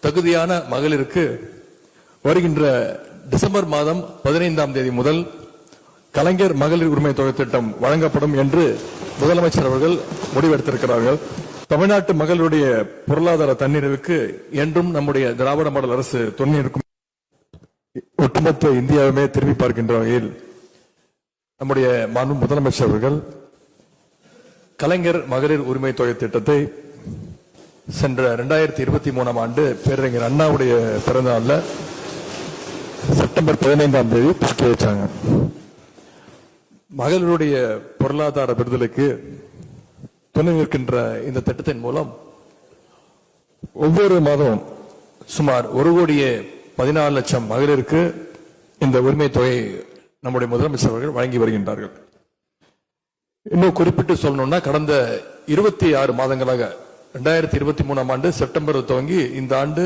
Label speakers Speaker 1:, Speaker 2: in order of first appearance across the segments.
Speaker 1: தகுதியான மகளிருக்கு வருகின்ற டிசம்பர் மாதம் 15ஆம் தேதி முதல் கலைஞர் மகளிர் உரிமை தொகை திட்டம் வழங்கப்படும் என்று முதலமைச்சர் அவர்கள் முடிவெடுத்திருக்கிறார்கள். தமிழ்நாட்டு மகளிருடைய பொருளாதார தன்னிறைவுக்கு என்றும் நம்முடைய திராவிட மாடல் அரசு துணை இருக்கும். ஒட்டுமொத்த இந்தியாவுமே திரும்பி பார்க்கின்ற வகையில் நம்முடைய மாண்பு முதலமைச்சர் அவர்கள் கலைஞர் மகளிர் உரிமை தொகை திட்டத்தை சென்ற 2023ஆம் ஆண்டு பேரறிஞர் அண்ணாவுடைய பிறந்த நாள்ல செப்டம்பர் 15ஆம் தேதி துவக்கி வச்சாங்க. மகளிருடைய பொருளாதார விடுதலைக்கு துணை நிற்கின்ற இந்த திட்டத்தின் மூலம் ஒவ்வொரு மாதமும் சுமார் 1,14,00,000 மகளிருக்கு இந்த உரிமை தொகை நம்முடைய முதலமைச்சர் அவர்கள் வழங்கி வருகின்றார்கள். இன்னும் குறிப்பிட்டு சொல்லணும்னா கடந்த 26 மாதங்களாக 2023ஆம் ஆண்டு செப்டம்பர் துவங்கி இந்த ஆண்டு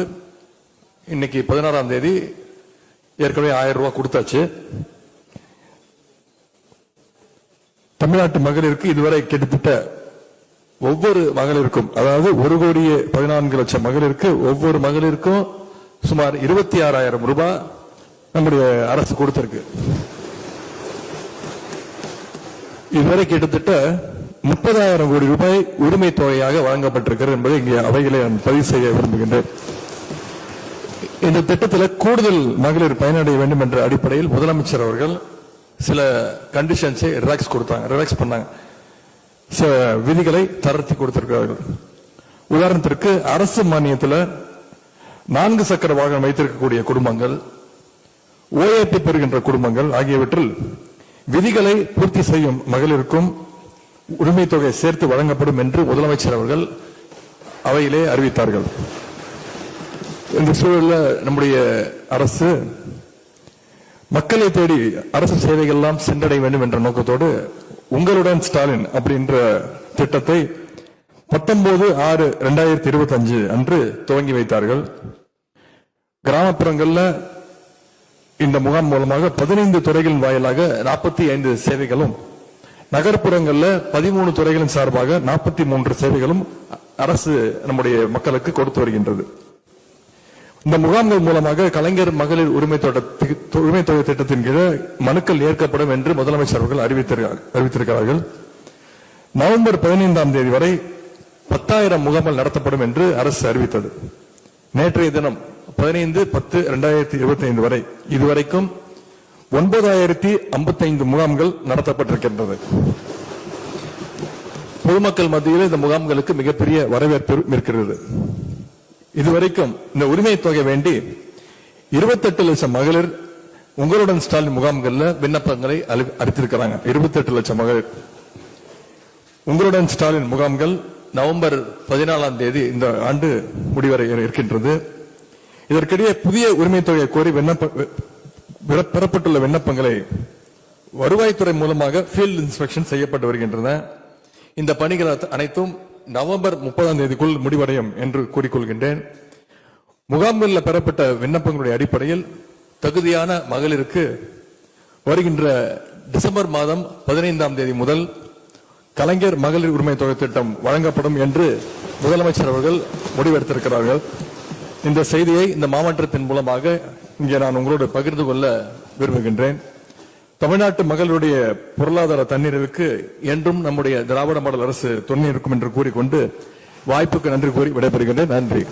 Speaker 1: இன்னைக்கு 16ஆம் தேதி ஏற்கனவே 1000 ரூபாய் கொடுத்தாச்சு. தமிழ்நாட்டு மகளிருக்கு இதுவரை கிட்டத்தட்ட ஒவ்வொரு மகளிருக்கும், அதாவது 1,14,00,000 மகளிருக்கு ஒவ்வொரு மகளிருக்கும் சுமார் 26,000 ரூபாய் நம்முடைய அரசு கொடுத்திருக்கு. இதுவரை கிட்டத்தட்ட 30,000 கோடி ரூபாய் உரிமை தொகையாக வழங்கப்பட்டிருக்கிறது என்பதை இங்கே அவைகளை நான் பதிவு செய்ய விரும்புகின்றேன். இந்த திட்டத்தில் கூடுதல் மகளிர் பயனடைய வேண்டும் என்ற அடிப்படையில் முதலமைச்சர் அவர்கள் சில கண்டிஷன்ஸை ரிலாக்ஸ் பண்ணாங்க. சில விதிகளை தளர்த்தி கொடுத்திருக்கிறார்கள். உதாரணத்திற்கு அரசு மானியத்தில் 4 சக்கர வாகனம் வைத்திருக்கக்கூடிய குடும்பங்கள், ஓஏபி பெறுகின்ற குடும்பங்கள் ஆகியவற்றில் விதிகளை பூர்த்தி செய்யும் மகளிருக்கும் உரிமை தொகை சேர்த்து வழங்கப்படும் என்று முதலமைச்சர் அவர்கள் அவையிலே அறிவித்தார்கள். இந்த சூழலில் நம்முடைய அரசு மக்களை தேடி அரசு சேவைகள் எல்லாம் சென்றடைய வேண்டும் என்ற நோக்கத்தோடு உங்களுடன் ஸ்டாலின் அப்படின்ற திட்டத்தை 19/6/2025 அன்று துவங்கி வைத்தார்கள். கிராமப்புறங்களில் இந்த முகாம் மூலமாக 15 துறைகளின் வாயிலாக 45 சேவைகளும், நகர்ப்புறங்களில் 13 துறைகளின் சார்பாக 43 சேவைகளும் அரசு நம்முடைய மக்களுக்கு கொடுத்து வருகின்றது. இந்த முகாம்கள் மூலமாக கலைஞர் மகளிர் உரிமை தொகை திட்டத்தின் கீழ் மனுக்கள் ஏற்கப்படும் என்று முதலமைச்சர் அவர்கள் அறிவித்திருக்கிறார்கள். நவம்பர் 15ஆம் தேதி வரை 10,000 முகாம்கள் நடத்தப்படும் என்று அரசு அறிவித்தது. நேற்றைய தினம் 15/10/2025 வரை இதுவரைக்கும் 9,055 முகாம்கள் நடத்தப்பட்டிருக்கின்றது. பொதுமக்கள் மத்தியில் இந்த முகாம்களுக்கு மிகப்பெரிய வரவேற்பு இருக்கிறது. இதுவரைக்கும் இந்த உரிமை தொகை வேண்டி 28 லட்சம் மகளிர் உங்களுடன் ஸ்டாலின் முகாம்களில் விண்ணப்பங்களை அளித்திருக்கிறாங்க. 28 லட்சம் மகளிர் உங்களுடன் ஸ்டாலின் முகாம்கள் நவம்பர் 14ஆம் தேதி இந்த ஆண்டு முடிவரை இருக்கின்றது. இதற்கிடையே புதிய உரிமை தொகையை கோரி பெறப்பட்டுள்ள விண்ணப்பங்களை வருவாய்த்துறை மூலமாக ஃபீல்ட் இன்ஸ்பெக்ஷன் செய்யப்பட்டு வருகின்றன. இந்த பணிகள் அனைத்தும் நவம்பர் 30ஆம் தேதிக்குள் முடிவடையும் என்று கூறிக்கொள்கின்றேன். முகாம்களில் பெறப்பட்ட விண்ணப்பங்களுடைய அடிப்படையில் தகுதியான மகளிருக்கு வருகின்ற டிசம்பர் மாதம் 15ஆம் தேதி முதல் கலைஞர் மகளிர் உரிமை தொகை திட்டம் வழங்கப்படும் என்று முதலமைச்சர் அவர்கள் முடிவெடுத்திருக்கிறார்கள். இந்த செய்தியை இந்த மாவட்டத்தின் மூலமாக இங்கே நான் உங்களோடு பகிர்ந்து கொள்ள விரும்புகின்றேன். தமிழ்நாட்டு மகளிருடைய பொருளாதார தன்னிறைவுக்கு என்றும் நம்முடைய திராவிட மாடல் அரசு துணை இருக்கும் என்று கூறிக்கொண்டு வாய்ப்புக்கு நன்றி கூறி விடைபெறுகின்றேன். நன்றி.